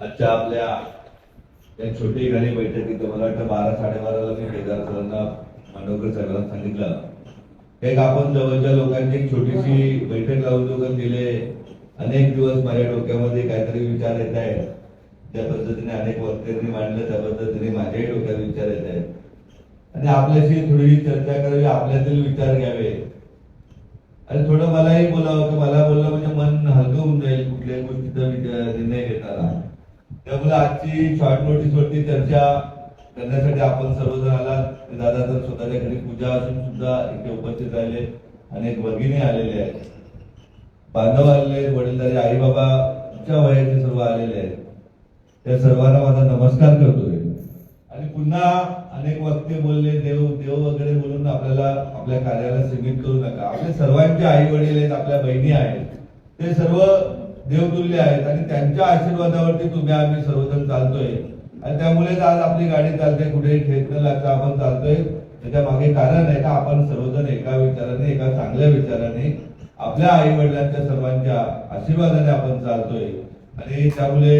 आजच्या आपल्या या छोटी घरी बैठकीत मला वाटतं 12-12:30 मी केदार सरांना मांडवकर साहेबांना सांगितलं एक आपण जवळच्या लोकांची एक छोटीशी बैठक लावून दोघं गेले अनेक दिवस माझ्या डोक्यामध्ये काहीतरी विचार येत आहेत, ज्या पद्धतीने अनेक वक्त्यांनी मांडलं त्या पद्धतीने माझ्याही डोक्यात विचार येत आहेत आणि आपल्याशी थोडी चर्चा करावी, आपल्यातील विचार घ्यावे आणि थोडं मलाही बोलावं की मला बोललं म्हणजे मन हलकं होऊन जाईल कुठल्याही गोष्टीचा निर्णय घेताना. त्यामुळे आजची शॉर्ट नोटीस वरती चर्चा करण्यासाठी आपण सर्वजण आलात. दादा तर स्वतःच्या घरी पूजा असून सुद्धा इथे उपस्थित राहिले, अनेक भगिनी आलेले आहेत, बांधव आलेले आहेत, वडीलधारी आई बाबाच्या वयाचे सर्व आलेले आहेत. त्या सर्वांना माझा नमस्कार करतोय आणि पुन्हा अनेक वक्ते बोलले देव देव वगैरे बोलून आपल्याला आपल्या कार्याला सीमित करू नका. आपले सर्वांचे आई वडील आहेत, आपल्या बहिणी आहेत, ते सर्व देवतुल्य आहेत आणि त्यांच्या आशीर्वादावरती तुम्ही आम्ही सर्वजण चालतोय आणि त्यामुळेच आज आपली गाडी चालते, कुठेही ठेच न लागता आपण चालतोय. त्याच्या मागे कारण आहे का आपण सर्वजण एका विचाराने, एका चांगल्या विचाराने आपल्या आई वडिलांच्या सर्वांच्या आशीर्वादाने आपण चालतोय आणि त्यामुळे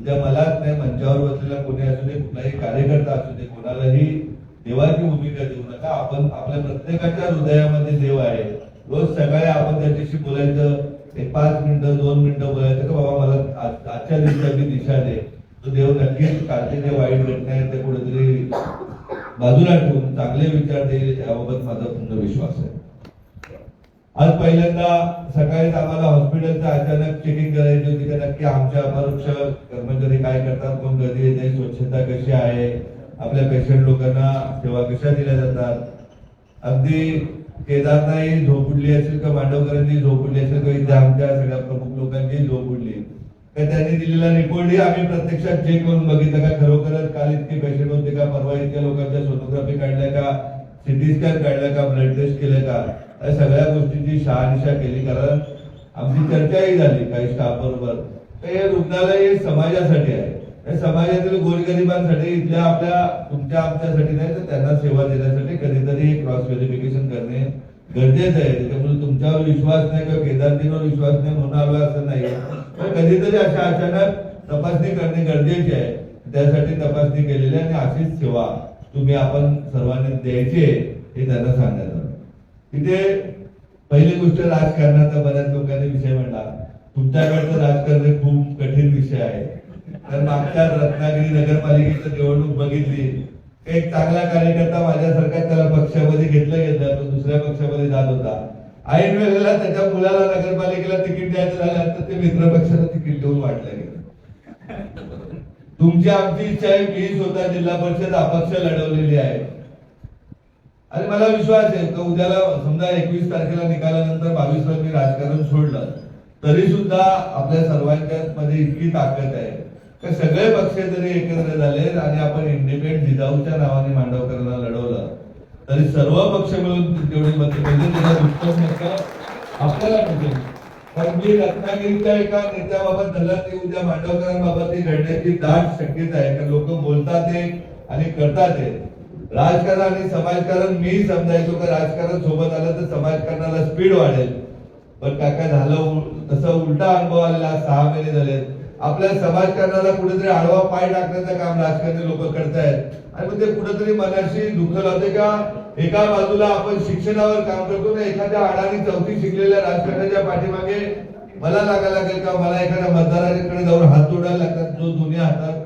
उद्या मलाच नाही मंचावर बसलेला कोणी असू दे, कुठलाही कार्यकर्ता असू दे, कोणालाही देवाची भूमिका देऊ नका. आपण आपल्या प्रत्येकाच्या हृदयामध्ये देव आहे. रोज सकाळी आपण त्याच्याशी बोलायचं, एक 5 मिनिटं 2 मिनिटं बोलायचं का बाबा मला आजच्या दिवसाची दिशा दे. तो देव नक्कीच कालचे जे वाईट घटना आहेत ते कुठेतरी बाजूला ठेवून चांगले विचार देईल, याबाबत माझा पूर्ण विश्वास आहे. आज पहिल्यांदा सकाळीच आम्हाला हॉस्पिटलचं अचानक चेकिंग करायची होती की नक्की आमच्या अपरोक्ष कर्मचारी काय करतात, कोण कधी येते, स्वच्छता कशी आहे, आपल्या पेशंट लोकांना सेवा कशा दिल्या जातात. अगदी केदारनाही झोप उडली असेल का मांडवकरांची झोप उडली असेल का इथे आमच्या सगळ्या प्रमुख लोकांची झोप उडली का त्यांनी दिलेला रिपोर्टही आम्ही प्रत्यक्षात चेक करून बघितलं का खरोखरच काल इतके पेशंट होते का, परवा इतक्या लोकांच्या सोनोग्राफी काढल्या का, सिटी स्कॅन काढल्या का, ब्लड टेस्ट केलं का, या सगळ्या गोष्टींची शहानिशा केली. कारण आमची चर्चाही झाली काही स्टाफ बरोबर. हे रुग्णालय हे समाजासाठी आहे, हे समाजातील गोरगरिबांसाठी, इथल्या आपल्या तुमच्या आमच्यासाठी नाही तर त्यांना सेवा देण्यासाठी कधीतरी क्रॉस व्हेरिफिकेशन करणे गरजेचं आहे. त्यामुळे तुमच्यावर विश्वास नाही किंवा केदारजींवर विश्वास नाही म्हणून आलो असं नाही, पण कधीतरी अशा अचानक तपासणी करणे गरजेची आहे. त्यासाठी तपासणी केलेली आणि अशीच सेवा तुम्ही आपण सर्वांनी द्यायची हे त्यांना सांगण्यात आलं. तिथे पहिली गोष्ट राजकारणाचा बऱ्याच लोकांनी विषय म्हणला. तुमच्याकडचं राजकारण हे खूप कठीण विषय आहे. तर मागच्या रत्नागिरी नगरपालिकेची निवडणूक बघितली, एक चांगला कार्यकर्ता माझ्यासारखा त्याला पक्षामध्ये घेतलं, तो दुसऱ्या पक्षामध्ये जात होता. ऐन वेळेला त्याच्या मुलाला नगरपालिकेला तिकीट द्यायचं झालं तर ते मित्र पक्षाला तिकीट देऊन वाटलं गेलं. तुमची आमची इच्छा आहे, मी स्वतः जिल्हा परिषद अपक्ष लढवलेली आहे आणि मला विश्वास आहे की उद्याला समजा 21 तारखेला निकालानंतर 22ला मी राजकारण सोडलं तरी सुद्धा आपल्या सर्वांच्या मध्ये इतकी ताकद आहे की सगळे पक्ष जरी एकत्र झाले आणि आपण इंडिपेंडंट जिजाऊच्या नावाने मांडवकरांना लढवलं तरी सर्व पक्ष मिळून तेवढी मते म्हणजे त्याचा उत्तम नेता आपल्याला मिळेल. कारण मी रत्नागिरीच्या एका नेत्याबाबत झालं ते उद्या मांडवकरांबाबत घडण्याची दाट शक्यता आहे. कारण लोक बोलतात आणि करतात. राजकारण आणि समाजकारण मी समजायचो का राजकारण सोबत आलं तर समाजकारणाला स्पीड वाढेल, पण काय झालं तसं उलटा अनुभव आलेला. 6 महिने झाले आपल्या समाजकारणाला कुठेतरी आडवा पाय टाकण्याचं काम राजकारणी लोक करतायत आणि मग ते कुठेतरी मनाशी दुःख लावते का एका बाजूला आपण शिक्षणावर काम करतो ना, एखाद्या अडाणी 4थी शिकलेल्या राजकारणाच्या पाठीमागे मला लागायला लागेल का, मला एखाद्या मतदाराकडे जाऊन हात जोडायला लागतात, जो दोन्ही हातात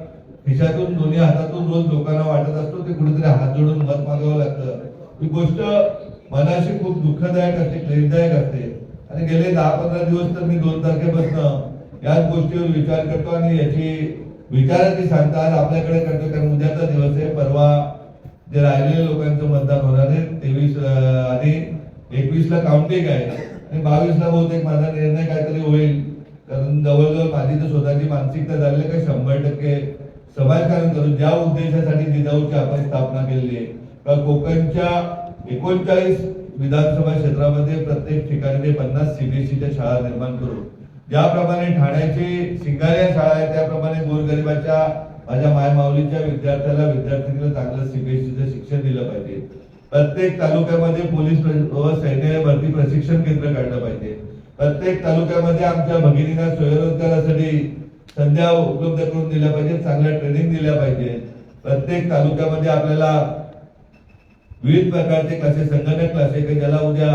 खिशातून दोन्ही हातातून रोज लोकांना वाटत असतो ते कुठेतरी हात जोडून मत मागावं लागतं. ही गोष्ट मनाशी खूप दुःखदायक असते, क्लेशदायक असते आणि गेले 10-15 दिवस तर मी 2 तारखेपासून याच गोष्टीवर विचार करतो आणि याची विचाराची सांगता आज आपल्याकडे करतो. कारण उद्याचा दिवस आहे, परवा जे राहिलेल्या लोकांचं मतदान होणार आहे 23 आणि 21ला काउंटिंग आहे आणि 22ला बहुतेक माझा निर्णय काहीतरी होईल. कारण जवळजवळ माझी तर स्वतःची मानसिकता झाली का 100% समाजकारण करून ज्या उद्देशासाठी जिजाऊची आपण स्थापना केलेली आहे. कोकणच्या 39 विधानसभा क्षेत्रामध्ये प्रत्येक ठिकाणी 50 सीबीएसईच्या शाळा निर्माण करू. ज्याप्रमाणे ठाण्याची शिंगाऱ्या शाळा आहे त्याप्रमाणे गोरगरिबाच्या माझ्या मायमाऊलीच्या विद्यार्थ्यांना चांगलं सीबीएसईचं शिक्षण दिलं पाहिजे. प्रत्येक तालुक्यामध्ये पोलीस व सैन्य भरती प्रशिक्षण केंद्र काढलं पाहिजे. प्रत्येक तालुक्यामध्ये आमच्या भगिनींना स्वयंरोजगारासाठी संध्या उपलब्ध करून दिल्या पाहिजे, चांगल्या ट्रेनिंग दिल्या पाहिजे. प्रत्येक तालुक्यामध्ये आपल्याला विविध प्रकारचे क्लासेस, संगणक क्लासेस, ज्याला उद्या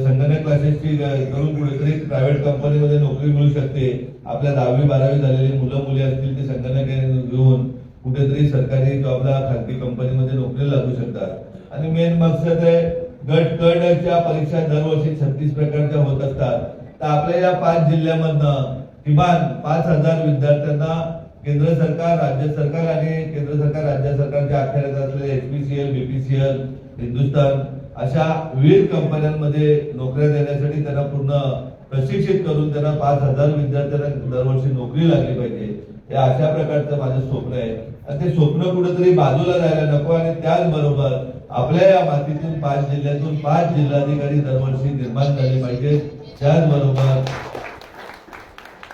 संगणक क्लासेसची करून कुठेतरी प्रायव्हेट कंपनीमध्ये नोकरी मिळू शकते. आपल्या 10वी 12वी झालेली मुलं मुली असतील ते संगणक घेऊन कुठेतरी सरकारी जॉबला खाजगी कंपनीमध्ये नोकरी लागू शकतात. आणि मेन मकसद आहे गटच्या परीक्षा दरवर्षी 36 प्रकारच्या होत असतात. तर आपल्या या 5 जिल्ह्यामधनं किमान 5000 विद्यार्थ्यांना केंद्र सरकार, राज्य सरकार आणि केंद्र सरकार राज्य सरकारच्या अखत्यारीत असलेले HPCL, BPCL, हिंदुस्तान अशा विविध कंपन्यांमध्ये नोकऱ्या देण्यासाठी त्यांना पूर्ण प्रशिक्षित करून त्यांना 5000 विद्यार्थ्यांना दरवर्षी नोकरी लागली पाहिजे. हे अशा प्रकारचं माझं स्वप्न आहे. आणि ते स्वप्न कुठेतरी बाजूला जायला नको. आणि त्याचबरोबर आपल्या या मातीतून 5 जिल्ह्यातून 5 जिल्हाधिकारी दरवर्षी निर्माण झाले पाहिजे. त्याचबरोबर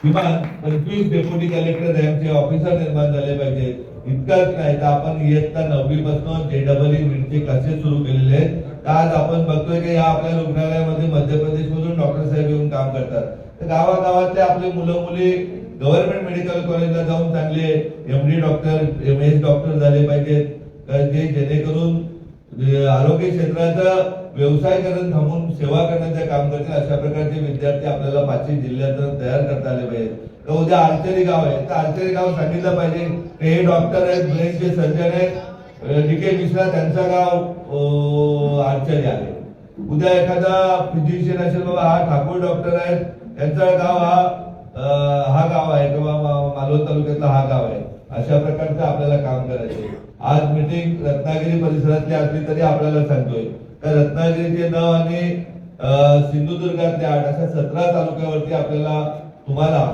किमान 25 डेप्युटी कलेक्टर यांचे ऑफिसर निर्माण झाले पाहिजे. इतकंच नाही तर आपण इयत्ता 9वी पासून JEE नीटचे क्लासेस सुरू केलेले आहेत. आज आपण बघतोय की या आपल्या रुग्णालयामध्ये मध्य प्रदेशमधून डॉक्टर साहेब येऊन काम करतात. तर गावागावातले आपले मुलं मुली गव्हर्नमेंट मेडिकल कॉलेजला जाऊन चांगले MD डॉक्टर, MS डॉक्टर झाले पाहिजेत, जे जेणेकरून आरोग्य क्षेत्राचा व्यवसायीकरण थांबून सेवा करण्याचं काम करतील. अशा प्रकारचे विद्यार्थी आपल्याला 5 जिल्ह्यात तयार करता आले पाहिजेत. तर उद्या आर्चरी गाव आहे तर आर्चरी गाव सांगितलं पाहिजे हे डॉक्टर आहेत, ब्रेनचे सर्जन आहेत, DK मिश्रा त्यांचा गाव आर्चरी आहे. उद्या एखादा फिजिशियन असेल बाबा हा ठाकूर डॉक्टर आहेत, त्यांचा गाव हा गाव आहे किंवा मालवण तालुक्यातला हा गाव आहे. अशा प्रकारचं आपल्याला काम करायचे. आज मीटिंग रत्नागिरी परिसरातली असली तरी आपल्याला सांगतोय तर रत्नागिरीचे 9 आणि सिंधुदुर्गातले 8 अशा 17 तालुक्यावरती आपल्याला तुम्हाला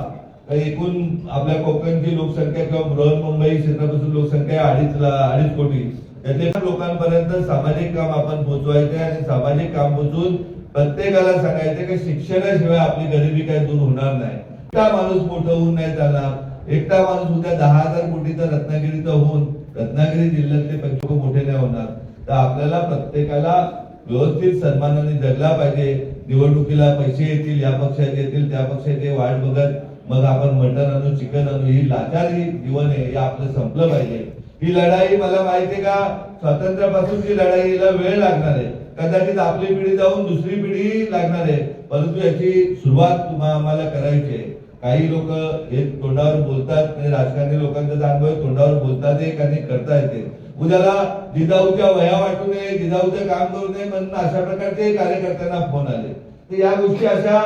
एकूण आपल्या कोकणची लोकसंख्या किंवा बृहन्मुंबई क्षेत्रापासून लोकसंख्या 2.5 कोटी. त्याच्या लोकांपर्यंत सामाजिक काम आपण पोहोचवायचे आणि सामाजिक काम पोहोचून प्रत्येकाला सांगायचे की शिक्षणाशिवाय आपली गरिबी काही दूर होणार नाही. एकटा माणूस मोठं होऊन नाही चालणार. एकटा माणूस उद्या 10,000 कोटीचा रत्नागिरीचा होऊन रत्नागिरी जिल्ह्यातले पंचक मोठे नाही होणार. तर आपल्याला प्रत्येकाला व्यवस्थित सन्मानाने जगला पाहिजे. निवडणुकीला पैसे येतील, या पक्षाचे येतील त्या पक्षाचे वाट बघत मग आपण मटण आणू, चिकन आणू, ही लाचारी जीवन आहे हे आपलं संपलं पाहिजे. ही लढाई मला माहिती आहे का स्वातंत्र्यापासूनची लढाईला वेळ लागणार आहे. कदाचित आपली पिढी जाऊन दुसरी पिढी लागणार आहे. परंतु याची सुरुवात आम्हाला करायची आहे. काही लोक हे तोंडावर बोलतात, म्हणजे राजकारणी लोकांचा अनुभव तोंडावर बोलतात एक आणि करता येते. उद्याला जिजाऊच्या वया वाटू नये, जिजाऊचं काम करू नये म्हणून अशा प्रकारचे कार्यकर्त्यांना फोन आले. तर या गोष्टी अशा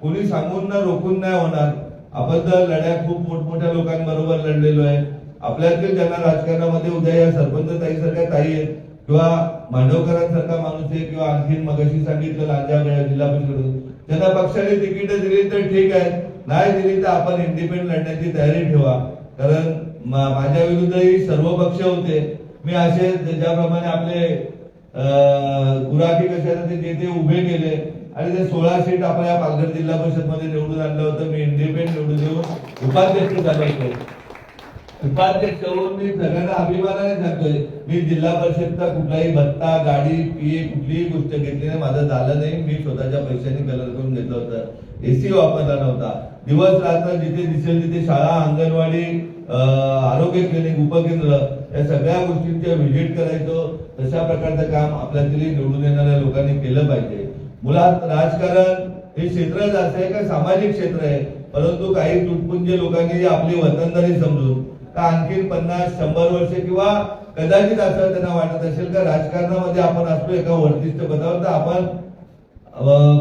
कोणी सांगून ना रोखून नाही होणार. आपण तर लढ्या खूप मोठमोठ्या लोकांबरोबर लढलेलो आहे. आपल्यातील ज्यांना राजकारणामध्ये उद्या या सरपंच ताई सारख्या ताई आहेत किंवा मांडवकरांसारखा माणूस आहे किंवा आणखीन मगाशी सांगितलं लांजा जिल्हा परिषद त्यांना पक्षाने तिकीट दिली तर ठीक आहे, नाही दिली तर आपण इंडिपेंडंट लढण्याची तयारी ठेवा. कारण माझ्या विरुद्धही सर्व पक्ष होते. मी असे ज्याप्रमाणे आपले गुराखी कशाचे जे ते उभे केले आणि ते 16 सीट आपण या पालघर जिल्हा परिषद मध्ये निवडून आणलं होतं. मी इंडिपेंडंट निवडून देऊन उपाध्यक्ष झालो होतो. उपाध्यक्ष होऊन मी सगळ्यांना अभिमानाने सांगतोय मी जिल्हा परिषदचा कुठलाही भत्ता, गाडी, PA कुठलीही गोष्ट घेतली नाही. माझं झालं नाही. मी स्वतःच्या पैशाने कलर करून घेतलं होतं. AC वापरला नव्हता. दिवस रात्र जिथे दिसेल तिथे शाळा, अंगणवाडी, आरोग्य क्लिनिक, उपकेंद्र या सगळ्या गोष्टींचे व्हिजिट करायचो. तशा प्रकारचं काम आपल्यातली निवडून येणाऱ्या लोकांनी केलं पाहिजे. मुळात राजकारण हे क्षेत्रच असं आहे का सामाजिक क्षेत्र आहे. परंतु काही तुटपुंजे लोकांनी आपली वतनदारी समजून का आणखीन 50-100 वर्ष किंवा कदाचित असं त्यांना वाटत असेल का राजकारणामध्ये आपण असतो एका वरतिष्ठ पदावर तर आपण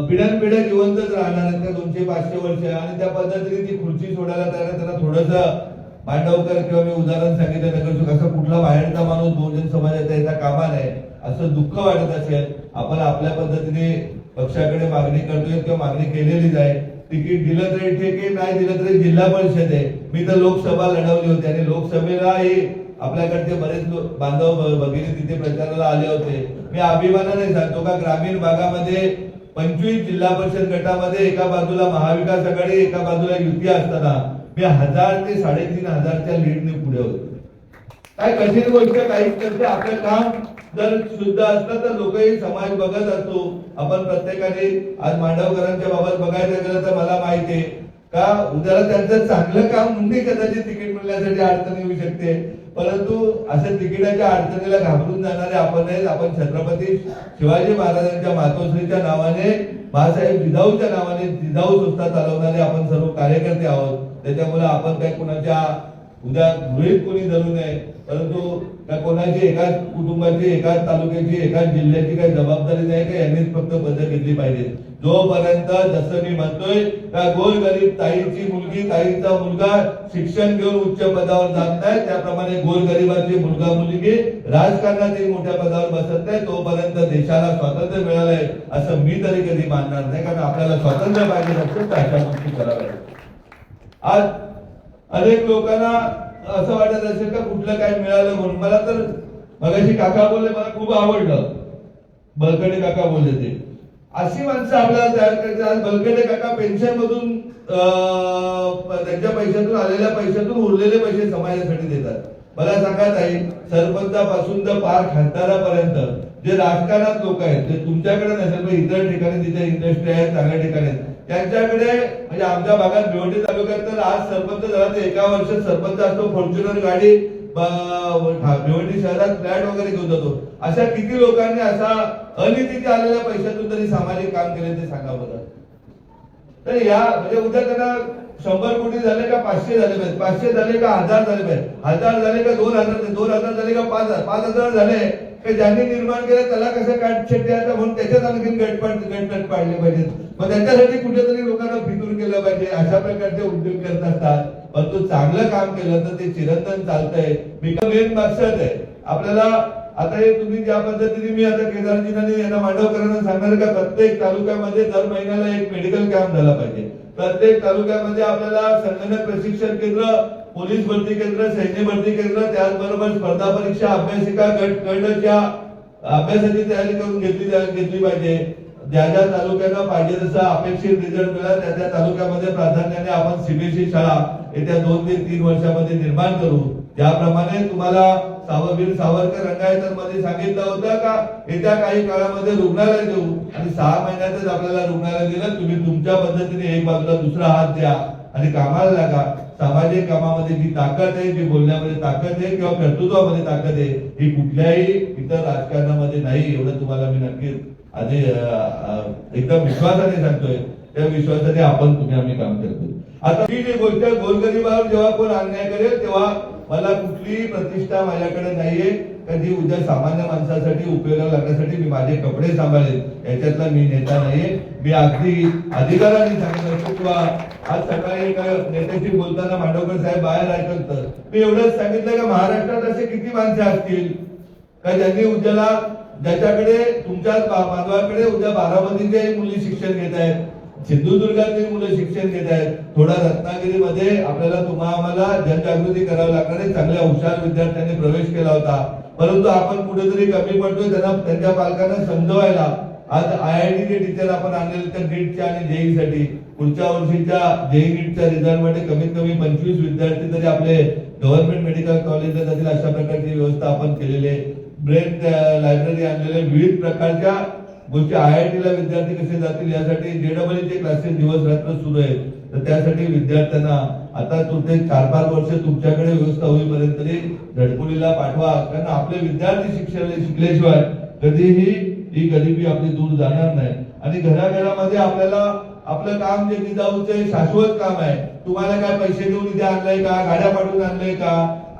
पिढ्यानपिढ्या जिवंतच राहणार आहेत का 200-500 वर्ष. आणि त्या पद्धतीने ती खुर्ची सोडायला त्यांना थोडंसं मांडवकर किंवा मी उदाहरण सांगितलं नगर कसं कुठला बाहेरचा माणूस बहुजन समाजाचा याचा कामा नाही असं दुःख वाटत असेल. आपण आपल्या पद्धतीने पक्षाकडे मागणी करतोय किंवा मागणी केलेलीच आहे. तिकीट दिलं तरी ठीक आहे, नाही दिलं तरी जिल्हा परिषद आहे. मी तर लोकसभा लढवली होती आणि लोकसभेलाही आपल्याकडचे बरेच बांधव भगिनी तिथे प्रचाराला आले होते. मी अभिमानाने सांगतो का ग्रामीण भागामध्ये 25 जिल्हा परिषद गटामध्ये एका बाजूला महाविकास आघाडी एका बाजूला युती असताना मी 1000 ते 3500च्या लीडने पुढे होतो. काय कठीण गोष्ट काहीच करते. आपलं काम जर शुद्ध असतं तर लोकही समाज बघत असतो. आपण प्रत्येकाने आज मांडवकरांच्या बाबत बघायला गेलं तर मला माहिती आहे का उद्याला त्यांचं चांगलं काम म्हणून कदाचित तिकीट मिळण्यासाठी अडचण येऊ शकते, परंतु अशा तिकिटाच्या अडचणीला घाबरून जाणारे आपण नाहीत. आपण छत्रपती शिवाजी महाराजांच्या मातोश्रीच्या नावाने, बाळासाहेब जिजाऊच्या नावाने जिजाऊ संस्था चालवणारे आपण सर्व कार्यकर्ते आहोत. त्याच्यामुळे आपण काही कुणाच्या उद्या गृहीत कोणी धरू नये, परंतु कोणाची एकाच कुटुंबाची, एकाच तालुक्याची, एकाच जिल्ह्याची काही जबाबदारी नाही का यांनीच फक्त पदक घेतली पाहिजे. जोपर्यंत जसं मी म्हणतोय का गोरगरीब ताईची मुलगी, ताईचा मुलगा शिक्षण घेऊन उच्च पदावर जात नाही, त्याप्रमाणे गोरगरिबाची मुलगा मुलगी राजकारणातही मोठ्या पदावर बसत नाही, तोपर्यंत देशाला स्वातंत्र्य मिळालंय असं मी तरी कधी मानणार नाही. कारण आपल्याला स्वातंत्र्य पाहिजे नसतं तर अशा गोष्टी कराव्या. आज अनेक लोकांना असं वाटत असेल का कुठलं काय मिळालं म्हणून. मला तर मगाशी काका बोलले, मला खूप आवडलं, बलकटे काका बोलले ते. अशी माणसं आपल्याला तयार करायची. आज बलकटे काका पेन्शन मधून त्यांच्या पैशातून आलेल्या पैशातून उरलेले पैसे समाजासाठी देतात. मला सांगा ताई, सरपंचापासून तर पार खासदारापर्यंत जे राजकारणात लोक आहेत, जे तुमच्याकडे नसेल पण इतर ठिकाणी जिथे इंडस्ट्री आहेत, चांगल्या ठिकाणी त्यांच्याकडे, म्हणजे आमच्या भागात भिवंडी तालुक्यात तर आज सरपंच झाला तर एका वर्षात सरपंच असतो, फॉर्च्युनर गाडी भिवंडी शहरात फ्लॅट वगैरे घेऊन जातो. अशा किती लोकांनी असा अनितीने आलेल्या पैशातून तरी सामाजिक काम केले ते सांगा बरं. तर या म्हणजे उद्या त्यांना 100 कोटी झाले का 500 झाले पाहिजे, 500 झाले का 1000 झाले पाहिजे, 1000 झाले का 2000 झाले का 5000 झाले की ज्यांनी निर्माण केलं त्याला कसं काटछेट द्यायचं म्हणून त्याच्यात आणखी गटपट पाडले पाहिजेत. मग त्याच्यासाठी कुठेतरी लोकांना फितूर केलं पाहिजे. अशा प्रकारचे उद्योग करत असतात, पण तू चांगलं काम केलं तर ते चिरंतन चालतंय. मेन मकसद आहे आपल्याला. आता हे तुम्ही ज्या पद्धतीने मी आता केदारजींनी यांना मांडवकरांना सांगणार का प्रत्येक तालुक्यामध्ये दर महिन्याला एक मेडिकल कॅम्प झाला पाहिजे. प्रत्येक तालुक्यामध्ये आपल्याला संगणक प्रशिक्षण केंद्र, पोलीस भरती केंद्र, सैन्य भरती केंद्र, त्याचबरोबर स्पर्धा परीक्षा अभ्यासिका गटच्या अभ्यासाची तयारी करून घेतली पाहिजे. ज्या ज्या तालुक्यांना पाहिजे तसा अपेक्षित रिझल्ट मिळाला त्या त्या तालुक्यामध्ये प्राधान्याने आपण सीबीएसई शाळा येत्या 2 ते 3 वर्षामध्ये निर्माण करू. ज्याप्रमाणे तुम्हाला वीर सावरकर रंगायतर मध्ये सांगितलं होतं का येत्या काही काळामध्ये रुग्णालय देऊ, आणि 6 महिन्यातच आपल्याला रुग्णालय दिलं. तुम्ही तुमच्या पद्धतीने एक बाजूला दुसरा हात द्या आणि कामाला लागा. सामाजिक कामामध्ये जी ताकद आहे, जी बोलण्यामध्ये ताकद आहे किंवा कर्तृत्वामध्ये ताकद आहे, ही कुठल्याही इतर राजकारणामध्ये नाही. एवढं तुम्हाला मी नक्कीच आधी एकदम विश्वासाने सांगतोय. त्या विश्वासाने तुम्ही आम्ही काम करतो. आता ही जी गोष्ट गोरगरिबावर जेव्हा कोण अन्याय करेल तेव्हा मला कुठलीही प्रतिष्ठा माझ्याकडे नाहीये का जी उद्या सामान्य माणसासाठी उपयोगाला लागण्यासाठी मी माझे कपडे सांभाळेल, याच्यातला मी नेता नाहीये. मी अगदी अधिकाराने सांगितलं किंवा आज सकाळी एका नेत्याशी बोलताना मांडवकर साहेब बाहेर ऐकलं, मी एवढंच सांगितलं का महाराष्ट्रात असे किती माणसे असतील का ज्यांनी उद्याला, ज्याच्याकडे तुमच्याच बांधवाकडे उद्या बारामतीचे मुली शिक्षण घेत आहेत, सिंधुदुर्गातील मुलं शिक्षण घेत आहेत, थोडा रत्नागिरीमध्ये आपल्याला आम्हाला जनजागृती करावी लागणार आहे. चांगल्या हुशार विद्यार्थ्यांनी प्रवेश केला होता, परंतु आपण कुठेतरी कमी पडतोय त्यांना, त्यांच्या पालकांना समजवायला. आज IIT चे टीचर आपण आणलेले तर नीटच्या आणि जेई साठी पुढच्या वर्षीच्या जेई नीटच्या रिझल्ट मध्ये कमीत कमी 25 विद्यार्थी तरी आपले गव्हर्नमेंट मेडिकल कॉलेजला जातील अशा प्रकारची व्यवस्था आपण केलेली आहे. ब्रेन लायब्ररी आणलेले, विविध प्रकारच्या गोष्टी IIT ला विद्यार्थी कसे जातील यासाठी JEE चे क्लासेस दिवस रात्र सुरू आहेत. तर त्यासाठी विद्यार्थ्यांना आता तुमचे 4-5 वर्ष तुमच्याकडे व्यवस्था होईपर्यंत तरी धडपडीला पाठवा, कारण आपले विद्यार्थी शिकल्याशिवाय कधीही ही गरिबी आपली दूर जाणार नाही. आणि घराघरामध्ये आपल्याला आपलं काम जे जिजाऊचे शाश्वत काम आहे. तुम्हाला काय पैसे देऊन इथे आणलंय का, गाड्या पाठवून आणलंय का,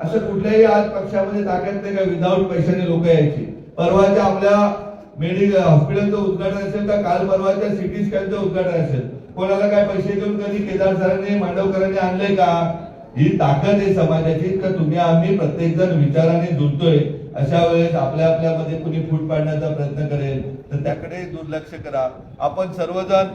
असं कुठल्याही आज पक्षामध्ये ताकद नाही का विदाऊट पैशाने लोक यायची. परवाच्या आपल्या मेडिकल हॉस्पिटलचं उद्घाटन असेल का काल परवाच्या सिटी स्कॅनचं उद्घाटन असेल, कोणाला काय पैसे देऊन कधी केदार सरांनी मांडवकरांनी आणले का? ही ताकद आहे समाजाची का तुम्ही आम्ही प्रत्येक जण विचाराने जुळतोय. अशा वेळेस आपल्या आपल्यामध्ये कुणी फूट पाडण्याचा प्रयत्न करेल तर त्याकडे दुर्लक्ष करा. आपण सर्वजण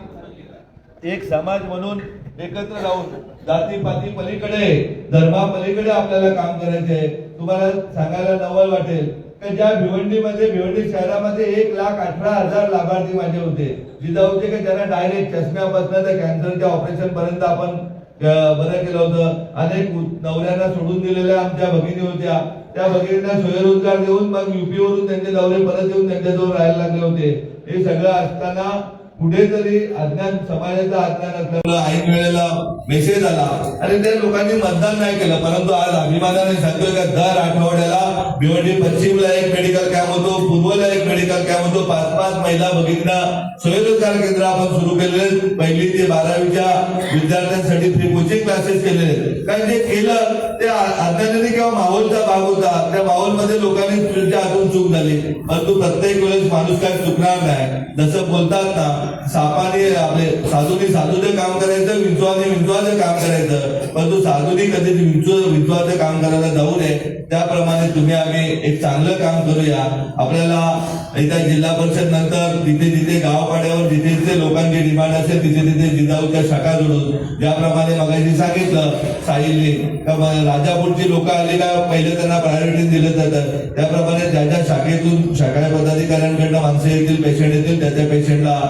एक समाज म्हणून एकत्र राहून जातीपाती पलीकडे, धर्मा पलीकडे आपल्याला काम करायचे. तुम्हाला सांगायला नवल वाटेल की ज्या भिवंडी शहरामध्ये 1,18,000 लाभार्थी माझे होते जिजाऊचे, की ज्यांना डायरेक्ट चष्म्यापासून तर कॅन्सरच्या ऑपरेशन पर्यंत आपण बरं केलं होतं. अनेक नवऱ्यांना सोडून दिलेल्या आमच्या भगिनी होत्या, त्या भगिनींना स्वयंरोजगार देऊन मग UP वरून त्यांचे नवरे परत येऊन त्यांच्याजवळ राहायला लागले होते. हे सगळं असताना कुठेतरी अज्ञान समाजाचा अज्ञान असल्यामुळे ऐन वेळेला मेसेज आला आणि त्या लोकांनी मतदान नाही केलं. परंतु आज अभिमानाने सांगतोय का दर आठवड्याला भिवंडी पश्चिमला एक मेडिकल कॅम्प होतो, पूर्वला एक मेडिकल कॅम्प होतो. 5-5 महिला भगिनींना स्वयंरोजगार केंद्र आपण सुरू केलेले, 1ली ते 12वीच्या विद्यार्थ्यांसाठी फ्री कोचिंग क्लासेस केलेले. कारण जे केलं ते अज्ञानाने किंवा माहोलचा भाग होता. त्या माहोलमध्ये लोकांनी तुमच्या हातून चूक झाली. परंतु प्रत्येक वेळेस माणूस काय चुकणार नाही. जसं बोलतात ना, सापाने आपले साधूने साधूचं काम करायचं, विंचवाने विंचवाचं काम करायचं, परंतु साधूने कधी विंचवाचं काम करायला जाऊ नये. त्याप्रमाणे तुम्ही आम्ही एक चांगलं काम करूया. आपल्याला इथं जिल्हा परिषद नंतर जिथे जिथे गावपाड्यावर जिथे जिथे लोकांची डिमांड असेल तिथे तिथे जिजाऊच्या शाखा जोडून, ज्याप्रमाणे मगाशी सांगितलं साहिलने का राजापूरची लोक आली का पहिले त्यांना प्रायोरिटी दिलं जातं, त्याप्रमाणे ज्या ज्या शाखेतून शाखा पदाधिकाऱ्यांकडनं माणसं येतील, पेशंट येतील, त्या पेशंटला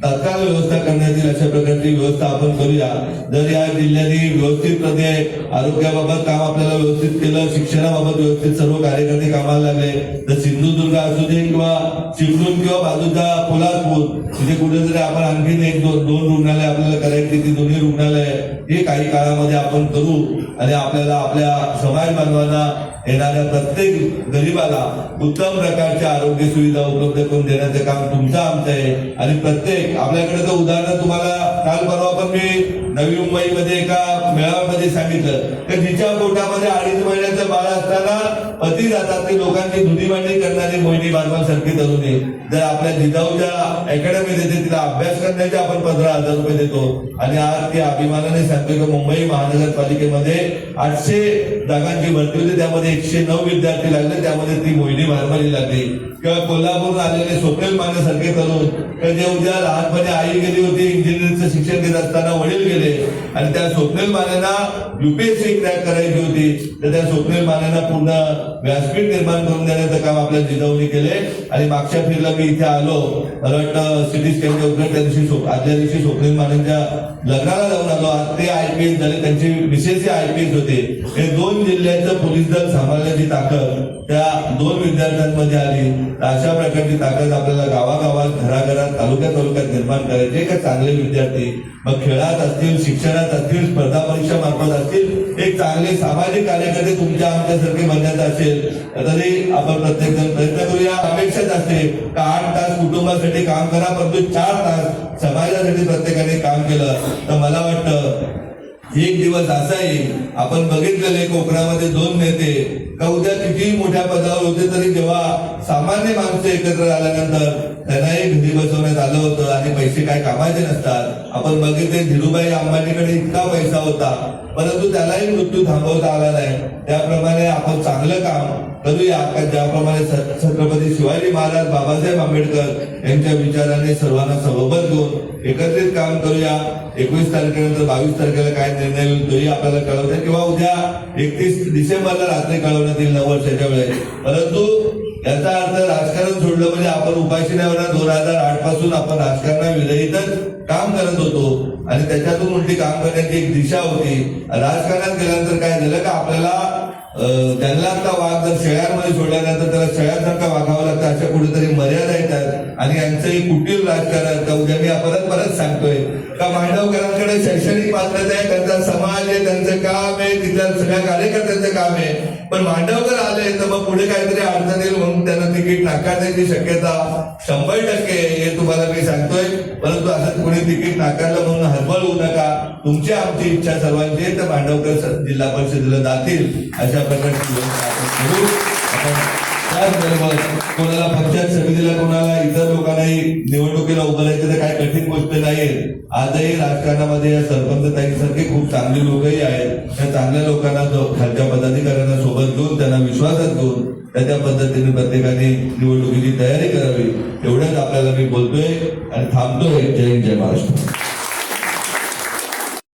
तात्काळ व्यवस्था करण्यात येईल अशा प्रकारची व्यवस्था आपण करूया. जर या जिल्ह्याने व्यवस्थितपणे आरोग्याबाबत काम आपल्याला व्यवस्थित केलं, शिक्षणाबाबत व्यवस्थित सर्व कार्यकर्ते कामाला लागले, तर सिंधुदुर्ग असू दे किंवा चिपळूण किंवा बाजूचा पोलादपूर तिथे कुठेतरी आपण आणखीन एक दोन रुग्णालय आपल्याला करायची, ती दोन्ही रुग्णालय हे काही काळामध्ये आपण करू आणि आपल्याला आपल्या समाज बांधवांना येणाऱ्या प्रत्येक गरीबाला उत्तम प्रकारच्या आरोग्य सुविधा उपलब्ध करून देण्याचं काम तुमचं आमचं आहे. आणि प्रत्येक आपल्याकडे तर उदाहरण तुम्हाला काल परवा पण मी नवी मुंबईमध्ये एका मेळाव्यामध्ये सांगितलं की जिच्या पोटामध्ये 2.5 महिन्याचं बाळ असताना पती जातात ते लोकांची धुनी करणारी मोहिनी बारवाल सारखी तरुणी जर आपल्या जिजाऊच्या अकॅडमी देते, तिला अभ्यास करण्याचे आपण 15,000 रुपये देतो. आणि आज ती अभिमानाने सांगतो की मुंबई महानगरपालिकेमध्ये 800 जागांची भरती होती, त्यामध्ये 109 विद्यार्थी लागले, त्यामध्ये ती मोहिनी बारवाली लागली. किंवा कोल्हापूर आलेले स्वप्नील माने सारखे तरुण जे उद्या लहानपणी आई गेली होती, इंजिनिअरिंगचं शिक्षण घेत असताना वडील गेले आणि त्या स्वप्नील मानेना UPSC क्रॅक करायची होती, तर त्या स्वप्नील मानेना पूर्ण व्यासपीठ निर्माण करून देण्याचं काम आपल्या जिजाऊने केले. आणि मागच्या फिरला मी इथे आलो, मला वाटतं सिटी स्कॅनच्या उद्घाटन दिवशी आदल्या दिवशी स्वप्नील मानेंच्या लग्नाला जाऊन आलो. आज ते IPS झाले, त्यांची विशेष IPS होते. हे 2 जिल्ह्याचं पोलीस दल सांभाळण्याची ताकद त्या 2 विद्यार्थ्यांमध्ये आली. अशा प्रकारची ताकद आपल्याला गावागावात घराघरात तालुक्यात निर्माण करायची का चांगले विद्यार्थी मग खेळात असतील, शिक्षणात असतील, स्पर्धा परीक्षा मार्फत असतील, एक चांगले सामाजिक कार्यकर्ते तुमच्या आमच्यासारखे बनण्याचा असेल तरी आपण प्रत्येक जण प्रयत्न करूया. अपेक्षाच असते का 8 तास कुटुंबासाठी काम करा, परंतु 4 तास समाजासाठी प्रत्येकाने काम केलं तर मला वाटतं एक दिवस असा येईल. आपण बघितलेले कोकणामध्ये 2 नेते का उद्या कितीही मोठ्या पदावर होते तरी जेव्हा सामान्य माणसं एकत्र आल्यानंतर त्यांनाही घरी बसवण्यात आलं होतं आणि पैसे काय कामाचे नसतात. आपण बघितले धीरूभाई अंबानीकडे इतका पैसा होता परंतु त्यालाही मृत्यू थांबवता आला नाही. त्याप्रमाणे आपण चांगलं काम करूया का ज्याप्रमाणे छत्रपती शिवाजी महाराज बाबासाहेब आंबेडकर यांच्या विचाराने सर्वांना सोबत घेऊन एकत्रित काम करूया. 21 तारखेनंतर 22 तारखेला काय निर्णय होईल तोही आपल्याला कळवते किंवा उद्या 31 डिसेंबरला रात्री कळवण्यात येईल 9 वर्षाच्या वेळेस. परंतु याचा अर्थ राजकारण सोडलं म्हणजे आपण उपाशी नाही होणार. 2008 पासून आपण राजकारणाविरहितच काम करत होतो आणि त्याच्यातून उलटी काम करण्याची एक दिशा होती. राजकारणात गेल्यानंतर काय झालं का आपल्याला जंगलातला वाघ जर शेळ्यांमध्ये सोडल्यानंतर त्याला शेळ्यांसारखा वागावं लागतं, अशा कुठेतरी मर्यादा येतात आणि यांचंही कुटील राजकारण का उद्या मी परत सांगतोय का मांडवकरांकडे शैक्षणिक पात्रता आहे, त्यांचा समाज आहे, त्यांचं काम आहे, तिथल्या सगळ्या कार्यकर्त्यांचं काम आहे. पण मांडवकर आले तर मग पुढे काहीतरी अडचण येईल म्हणून त्यांना तिकीट नाकारण्याची शक्यता 100% हे तुम्हाला मी सांगतोय. परंतु असं कोणी तिकीट नाकारलं म्हणून हतबल होऊ नका. तुमची आमची इच्छा सर्वांची आहे तर मांडवकर जिल्हा परिषदेला जातील अशा प्रकारची व्यवस्था आपण त्याचबरोबर कोणाला पंचायत समितीला कोणाला इतर लोकांनाही निवडणुकीला उभं राहायचं तर काय कठीण गोष्ट नाहीये. आजही राजकारणामध्ये या सरपंच ताईंसारखे खूप चांगले लोकही आहेत. त्या चांगल्या लोकांना खालच्या पदाधिकाऱ्यांना सोबत घेऊन त्यांना विश्वासात घेऊन त्या पद्धतीने प्रत्येकाने निवडणुकीची तयारी करावी एवढंच आपल्याला मी बोलतोय आणि थांबतोय. जय हिंद, जय महाराष्ट्र.